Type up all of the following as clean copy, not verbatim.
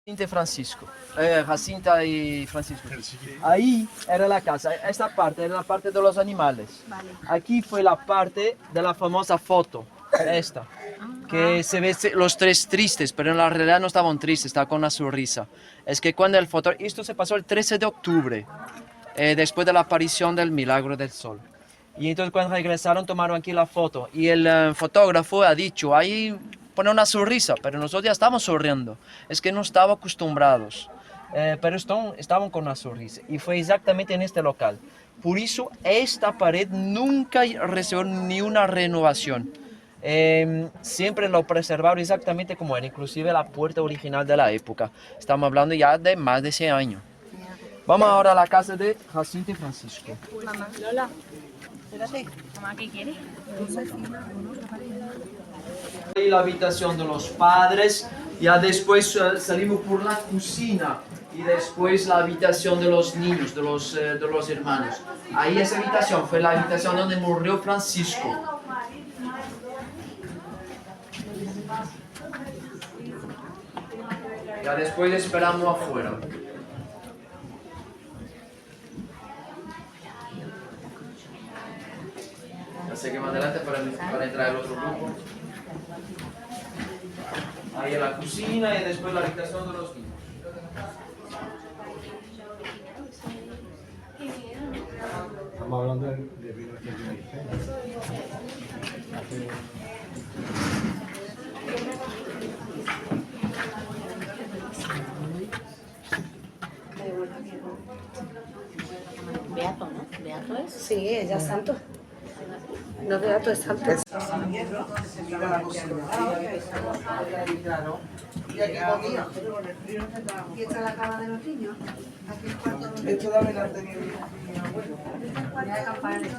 Jacinta y Francisco. Ahí era la casa, esta parte era la parte de los animales. Vale. Aquí fue la parte de la famosa foto, esta, que se ve los tres tristes, pero en la realidad no estaban tristes, estaban con una sonrisa. Es que cuando el fotógrafo, esto se pasó el 13 de octubre, después de la aparición del milagro del sol. Y entonces cuando regresaron tomaron aquí la foto y el fotógrafo ha dicho, ahí pone una sonrisa, pero nosotros ya estamos sonriendo, es que no estaban acostumbrados, pero estaban con una sonrisa y fue exactamente en este local. Por eso esta pared nunca recibió ni una renovación. Siempre lo preservaron exactamente como era, inclusive la puerta original de la época. Estamos hablando ya de más de 100 años. Vamos ahora a la casa de Jacinta y Francisco. Mamá, Lola, espérate. Mamá, ¿qué quieres? Y la habitación de los padres, ya después salimos por la cocina y después la habitación de los niños, de los hermanos. Ahí esa habitación fue la habitación donde murió Francisco. Ya después esperamos afuera. Así que más adelante para entrar el otro grupo. Ahí en la cocina y después la habitación de los niños. Estamos hablando de 1916. Beato, ¿no? ¿Beato es? Sí, ella es santo. No, Beato es santo. Y aquí comía. ¿Y esta es la cama de los niños? Aquí el cuarto donde Esto también lo ha tenido mi abuelo. hay campanas.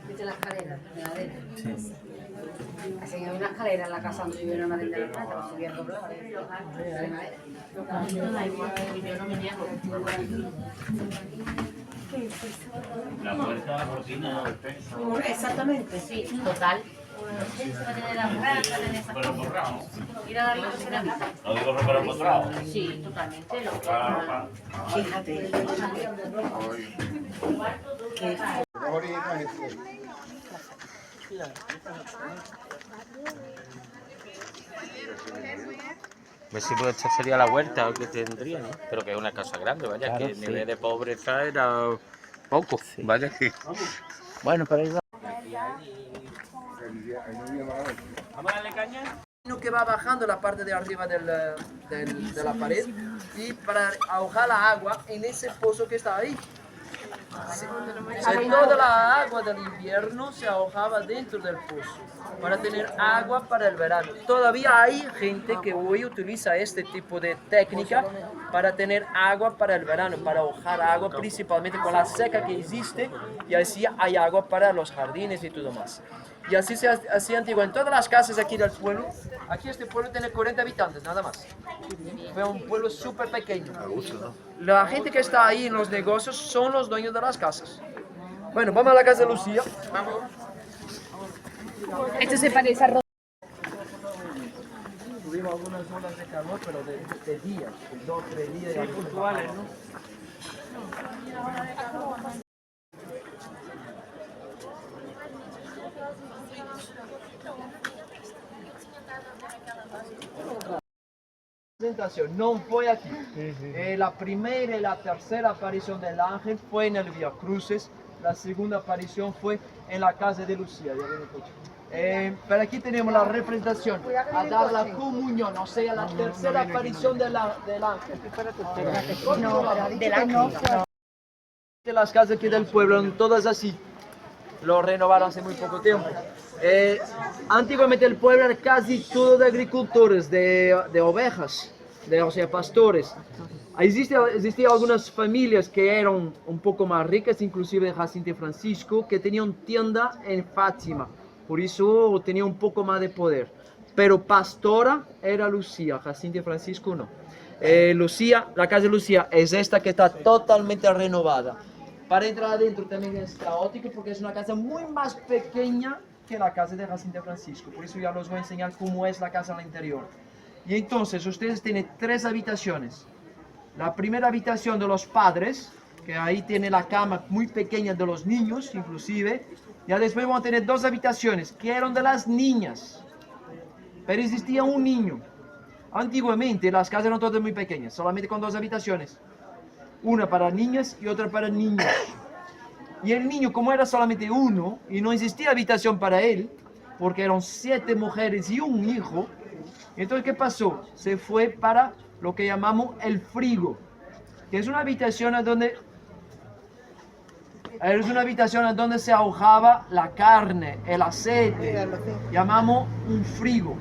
¿Viste la escalera de madera? Sí. Así que hay una escalera en la casa donde vivieron una de la plata, para subir doblada. Da igual, yo no me niego. La puerta de la cocina. Exactamente. Sí, total. De las ratas, de esas Pero cosas. borrado. Ir a David será plata. No digo pero empotrado. Sí, totalmente. Claro, Fíjate. Pues sí, pues esta sería la huerta que tendría, ¿no? Pero que es una casa grande, vaya, Claro, que el sí. nivel de pobreza era poco, vaya que... Bueno, para ir ¿Vamos a darle caña? que va bajando la parte de arriba de la pared y para ahogar la agua en ese pozo que está ahí. Toda la agua del invierno se ahogaba dentro del pozo para tener agua para el verano. Todavía hay gente que hoy utiliza este tipo de técnica para tener agua para el verano, para ahogar agua principalmente con la seca que existe y así hay agua para los jardines y todo más. Y así se hacía antiguo en todas las casas aquí del pueblo. Aquí este pueblo tiene 40 habitantes, nada más. Fue un pueblo súper pequeño. La gente que está ahí en los negocios son los dueños de las casas. Bueno, vamos a la casa de Lucía. Vamos. Esto se parece a Tuvimos algunas olas de calor, pero de días, de 2 o 3 días. Sí, puntuales, ¿no? No fue aquí. La primera y la tercera aparición del ángel fue en el Vía Cruces. La segunda aparición fue en la casa de Lucía. Pero aquí tenemos la representación a dar la comunión, o sea, la tercera aparición del ángel. del ángel. Las casas aquí del pueblo eran todas así. Lo renovaron hace muy poco tiempo. Antiguamente el pueblo era casi todo de agricultores, de ovejas, o sea, pastores. Existían algunas familias que eran un poco más ricas, inclusive Jacinta y Francisco, que tenían tienda en Fátima, por eso tenía un poco más de poder. Pero pastora era Lucía, Jacinta y Francisco no. Lucía, la casa de Lucía es esta que está totalmente renovada. Para entrar adentro también es caótico porque es una casa muy más pequeña que la casa de Jacinta Francisco. Por eso ya los voy a enseñar cómo es la casa al interior. Y entonces ustedes tienen 3 habitaciones. La primera habitación de los padres, que ahí tiene la cama muy pequeña de los niños, inclusive. Ya después vamos a tener 2 habitaciones, que eran de las niñas. Pero existía un niño. Antiguamente las casas eran todas muy pequeñas, solamente con 2 habitaciones. Una para niñas y otra para niños. Y el niño, como era solamente uno, y no existía habitación para él, porque eran 7 mujeres y un hijo, entonces, ¿qué pasó? Se fue para lo que llamamos el frigo, que es una habitación donde se ahogaba la carne, el aceite. Llamamos un frigo.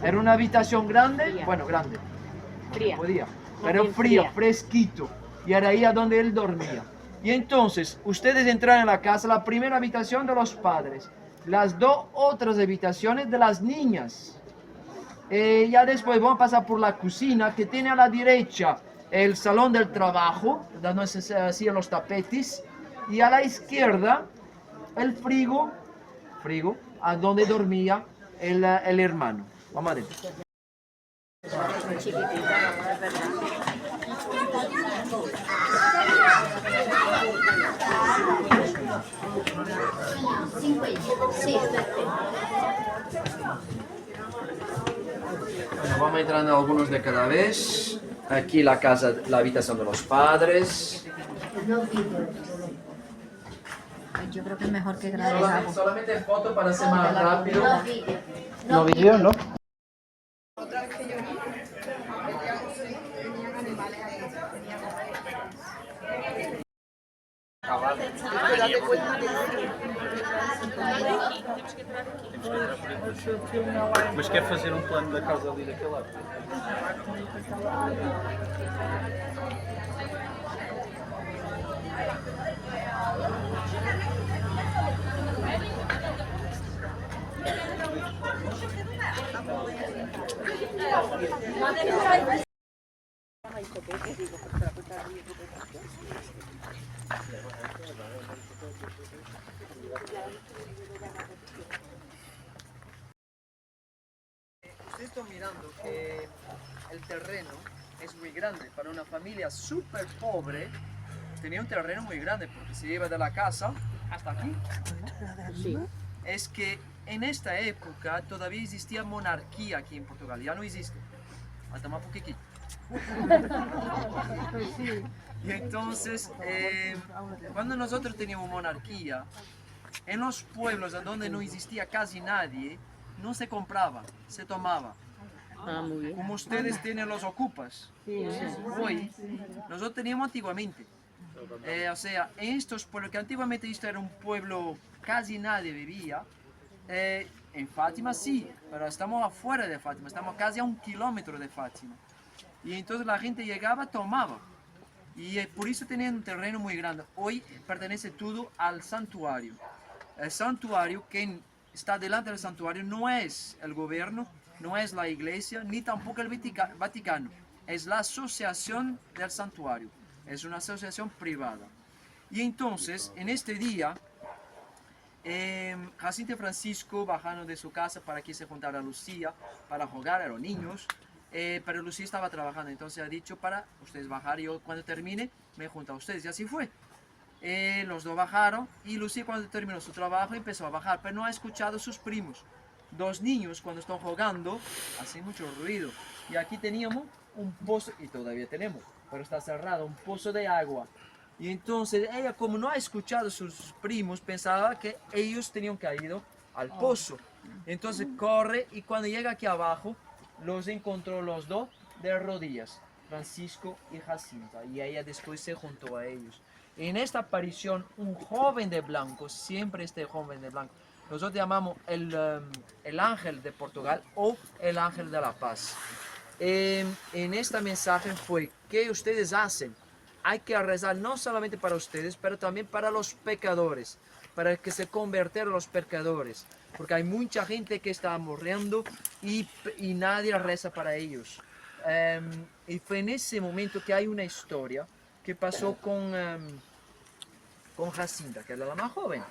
Era una habitación grande, bueno, grande, Fría. podía, pero fría, fresquito. Y era ahí a donde él dormía. Y entonces, ustedes entran en la casa, la primera habitación de los padres, las 2 otras habitaciones de las niñas. Ya después vamos a pasar por la cocina, que tiene a la derecha el salón del trabajo, donde se hacían los tapetes, y a la izquierda el frigo, a donde dormía el hermano. Vamos adentro. Bueno, vamos entrando algunos de cada vez. Aquí la casa, la habitación de los padres. Yo creo que es mejor que grabes algo. Solamente foto para ser más rápido. No vídeo, ¿no? Mas quer fazer plano da casa ali daquele lado? Ustedes están mirando que el terreno es muy grande. Para una familia súper pobre, tenía un terreno muy grande porque se lleva de la casa hasta aquí. Sí. Es que en esta época todavía existía monarquía aquí en Portugal. Ya no existe. Hasta más poquito. Y entonces, cuando nosotros teníamos monarquía, en los pueblos donde no existía casi nadie, no se compraba, se tomaba. Muy bien. Como ustedes tienen los ocupas, hoy, nosotros teníamos antiguamente. O sea, en estos pueblos, que antiguamente esto era un pueblo, casi nadie vivía, en Fátima sí, pero estamos afuera de Fátima, estamos casi a 1 kilómetro de Fátima. Y entonces la gente llegaba, tomaba. Y por eso tenían un terreno muy grande. Hoy pertenece todo al santuario. El santuario, quien está delante del santuario, no es el gobierno, no es la iglesia, ni tampoco el Vaticano. Es la asociación del santuario. Es una asociación privada. Y entonces, en este día, Jacinta Francisco bajaron de su casa para que se juntara Lucía, para jugar a los niños. Pero Lucía estaba trabajando, entonces ha dicho para ustedes bajar y yo cuando termine me junto a ustedes. Y así fue. Los 2 bajaron y Lucía cuando terminó su trabajo empezó a bajar, pero no ha escuchado a sus primos. 2 niños cuando están jugando hacen mucho ruido. Y aquí teníamos un pozo, y todavía tenemos, pero está cerrado, un pozo de agua. Y entonces ella, como no ha escuchado a sus primos, pensaba que ellos tenían caído al pozo. Entonces corre y cuando llega aquí abajo, los encontró los 2 de rodillas, Francisco y Jacinta, y ella después se juntó a ellos. En esta aparición, un joven de blanco, siempre este joven de blanco, nosotros llamamos el ángel de Portugal o el ángel de la paz. En este mensaje fue, ¿qué ustedes hacen? Hay que rezar no solamente para ustedes, pero también para los pecadores, para que se conviertan los pecadores, porque hay mucha gente que está muriendo y nadie reza para ellos. Y fue en ese momento que hay una historia que pasó con Jacinta, que era la más joven.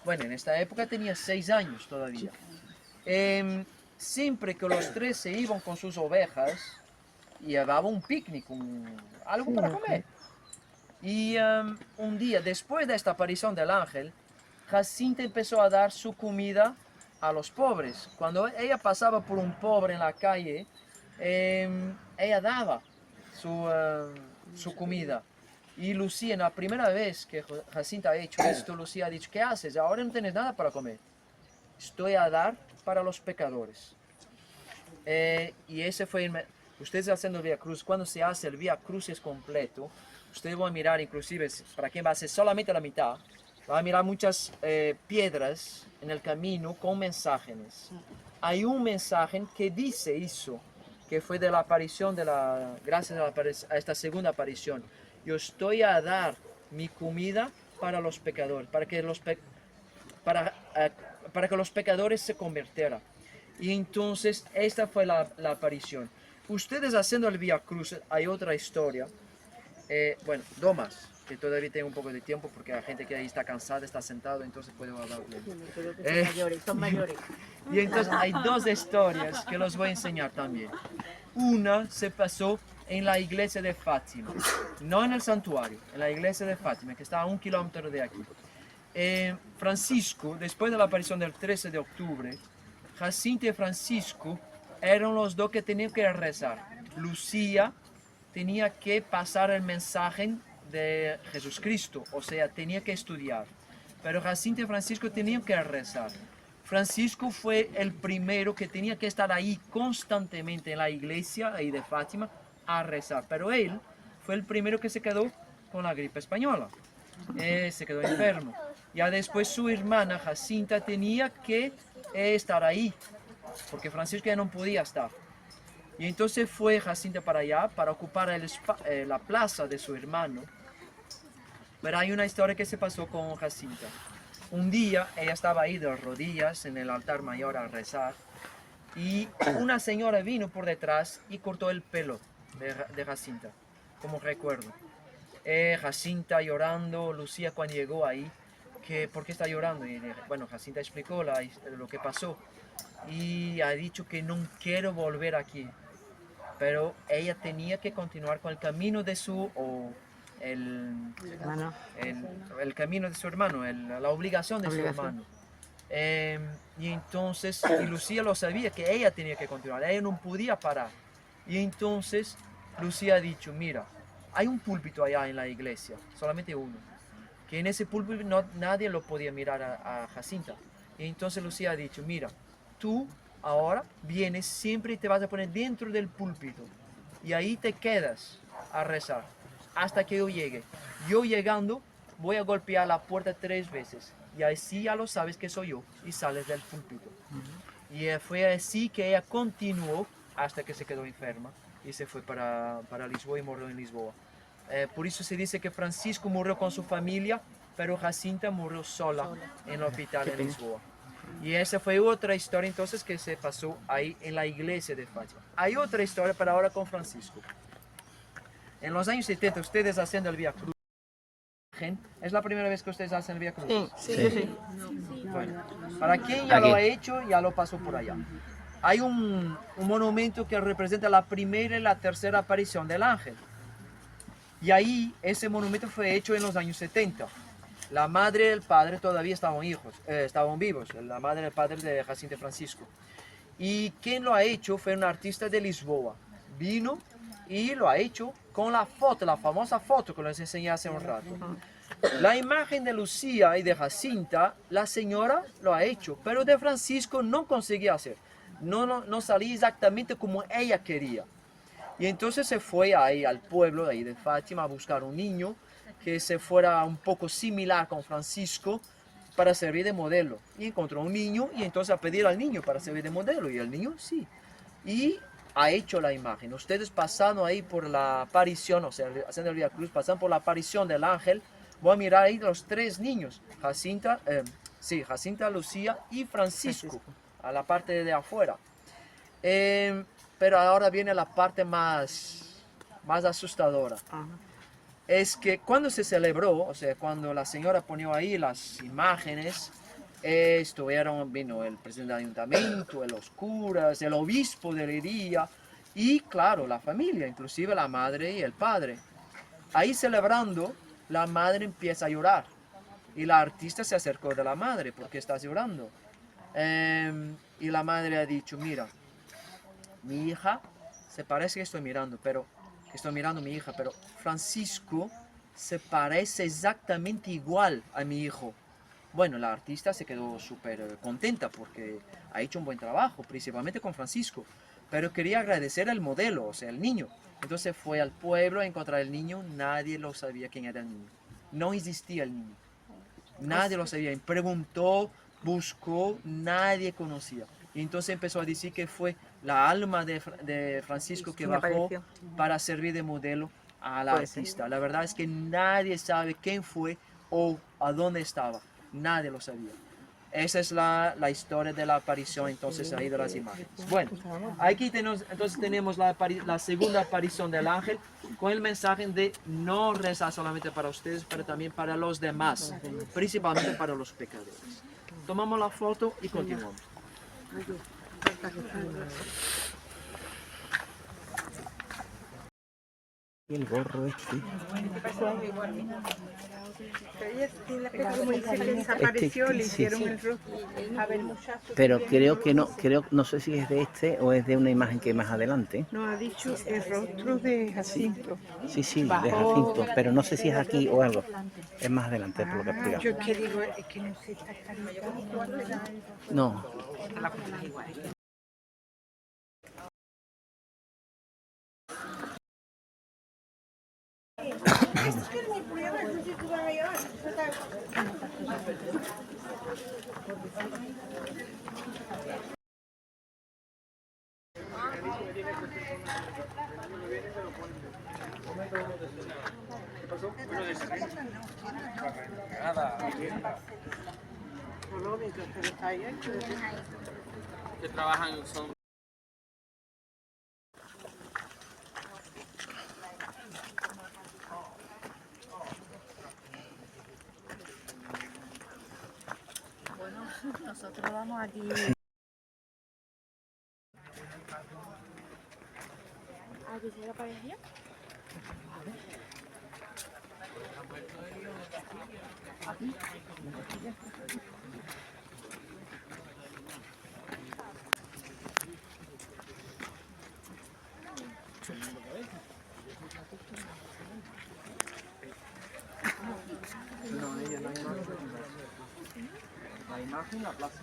bueno, en esta época tenía 6 años todavía. Siempre que los tres se iban con sus ovejas, llevaba un picnic, algo para comer. Y un día, después de esta aparición del ángel, Jacinta empezó a dar su comida a los pobres. Cuando ella pasaba por un pobre en la calle, ella daba su comida. Y Lucía, en la primera vez que Jacinta ha hecho esto, Lucía ha dicho, ¿qué haces? Ahora no tienes nada para comer. Estoy a dar para los pecadores. Y ese fue ustedes haciendo el Vía Cruz, cuando se hace el Vía Crucis completo, ustedes van a mirar, inclusive, para quien va a hacer solamente la mitad, van a mirar muchas piedras en el camino con mensajes. Hay un mensaje que dice eso, que fue de la aparición, gracias a esta segunda aparición. Yo estoy a dar mi comida para los pecadores, para que los pecadores se convirtieran. Y entonces esta fue la aparición. Ustedes haciendo el Vía Cruz, hay otra historia. Bueno, dos más, que todavía tengo un poco de tiempo porque la gente que ahí está cansada, está sentado, entonces puedo hablar bien. Son mayores. Y entonces hay dos historias que los voy a enseñar también. Una se pasó en la iglesia de Fátima, no en el santuario, en la iglesia de Fátima, que está a 1 kilómetro de aquí. Francisco, después de la aparición del 13 de octubre, Jacinta y Francisco eran los dos que tenían que rezar. Lucía tenía que pasar el mensaje de Jesucristo, o sea, tenía que estudiar. Pero Jacinta y Francisco tenían que rezar. Francisco fue el primero que tenía que estar ahí constantemente en la iglesia ahí de Fátima a rezar. Pero él fue el primero que se quedó con la gripe española. Se quedó enfermo. Ya después su hermana Jacinta tenía que estar ahí, porque Francisco ya no podía estar. Y entonces fue Jacinta para allá, para ocupar la plaza de su hermano. Pero hay una historia que se pasó con Jacinta. Un día ella estaba ahí de rodillas en el altar mayor a rezar, y una señora vino por detrás y cortó el pelo de Jacinta, como recuerdo. Jacinta llorando, Lucía cuando llegó ahí, ¿por qué está llorando? Y bueno, Jacinta explicó lo que pasó y ha dicho que no quiero volver aquí, pero ella tenía que continuar con el camino de el camino de su hermano, la obligación de su hermano. Y entonces, y Lucía lo sabía, que ella tenía que continuar, ella no podía parar. Y entonces Lucía ha dicho, mira, hay un púlpito allá en la iglesia, solamente uno, que en ese púlpito nadie lo podía mirar a Jacinta. Y entonces Lucía ha dicho, mira, tú ahora vienes siempre y te vas a poner dentro del púlpito, y ahí te quedas a rezar hasta que yo llegue. Yo llegando voy a golpear la puerta 3 veces, y así ya lo sabes que soy yo, y sales del púlpito. Y fue así que ella continuó hasta que se quedó enferma y se fue para Lisboa y murió en Lisboa. Por eso se dice que Francisco murió con su familia, pero Jacinta murió sola en el hospital en Lisboa. Y esa fue otra historia entonces que se pasó ahí en la iglesia de Fátima. Hay otra historia para ahora con Francisco. En los años 70 ustedes haciendo el Vía Cruz. ¿Es la primera vez que ustedes hacen el Vía Cruz? Sí. Bueno, para quien ya lo ha hecho, ya lo pasó por allá. Hay un monumento que representa la primera y la tercera aparición del ángel. Y ahí ese monumento fue hecho en los años 70. La madre y el padre todavía estaban vivos, la madre y el padre de Jacinta y Francisco. Y quien lo ha hecho fue un artista de Lisboa. Vino y lo ha hecho con la foto, la famosa foto que les enseñé hace un rato. La imagen de Lucía y de Jacinta, la señora lo ha hecho, pero de Francisco no conseguía hacer. No salía exactamente como ella quería. Y entonces se fue ahí al pueblo de ahí de Fátima a buscar un niño que se fuera un poco similar con Francisco para servir de modelo. Y encontró un niño y entonces a pedir al niño para servir de modelo. Y el niño sí. Y ha hecho la imagen. Ustedes pasando ahí por la aparición, o sea, haciendo el Vía Cruz, pasan por la aparición del ángel, voy a mirar ahí los 3 niños, Jacinta, Lucía y Francisco, a la parte de afuera. Pero ahora viene la parte más asustadora. Es que cuando se celebró, o sea, cuando la señora ponía ahí las imágenes, Vino el presidente del ayuntamiento, los curas, el obispo de Leiria y, claro, la familia, inclusive la madre y el padre. Ahí celebrando, la madre empieza a llorar y la artista se acercó de la madre, ¿por qué estás llorando? Y la madre ha dicho, mira, mi hija, se parece que estoy mirando a mi hija, pero Francisco se parece exactamente igual a mi hijo. Bueno, la artista se quedó súper contenta porque ha hecho un buen trabajo, principalmente con Francisco, pero quería agradecer al modelo, o sea, el niño. Entonces fue al pueblo a encontrar el niño, nadie lo sabía quién era el niño. No existía el niño. Nadie lo sabía. Preguntó, buscó, nadie conocía. Y entonces empezó a decir que fue la alma de Francisco que bajó para servir de modelo a la artista. La verdad es que nadie sabe quién fue o a dónde estaba. Nadie lo sabía. Esa es la historia de la aparición entonces ahí de las imágenes. Bueno, aquí tenemos la segunda aparición del ángel con el mensaje de no rezar solamente para ustedes, pero también para los demás, principalmente para los pecadores. Tomamos la foto y continuamos. El gorro este. Desapareció, le hicieron el rostro. A ver, muchachos. Pero no sé si es de este o es de una imagen que hay más adelante. Nos ha dicho el rostro de Jacinto. Sí, de Jacinto, pero no sé si es aquí o algo. Es más adelante, por lo que explica. Yo que digo, es que no sé esta carita. No. Que trabajan son. Nosotros vamos aquí. ¿Aquí se la parecía? La imagen, la plaza.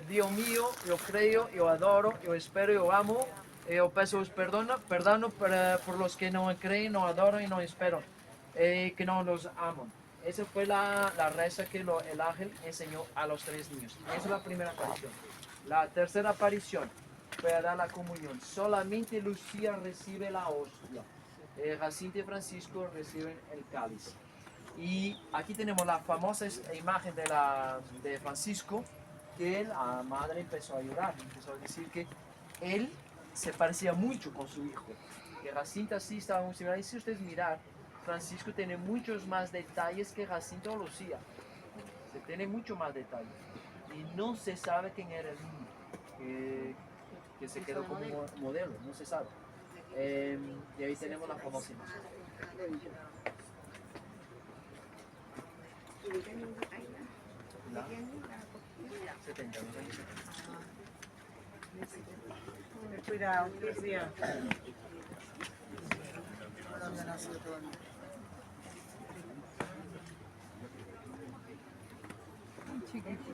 Dios mío, yo creo, yo adoro, yo espero, yo amo, yo peço perdón por los que no creen, no adoran y no esperan, que no los aman. Esa fue la reza que el ángel enseñó a los 3 niños. Esa es la primera aparición. La tercera aparición fue a dar la comunión. Solamente Lucía recibe la hostia. Jacinto y Francisco reciben el cáliz. Y aquí tenemos la famosa imagen de Francisco, que la madre empezó a llorar, empezó a decir que él se parecía mucho con su hijo. Que Jacinto sí estaba muy similar. Y si ustedes miran, Francisco tiene muchos más detalles que Jacinto o Lucía. Se tiene mucho más detalles. Y no se sabe quién era el niño que se quedó como modelo, no se sabe. Y ahí tenemos la famosa imagen. La 70, ¿no? Cuidado, que sea. había nacido todavía.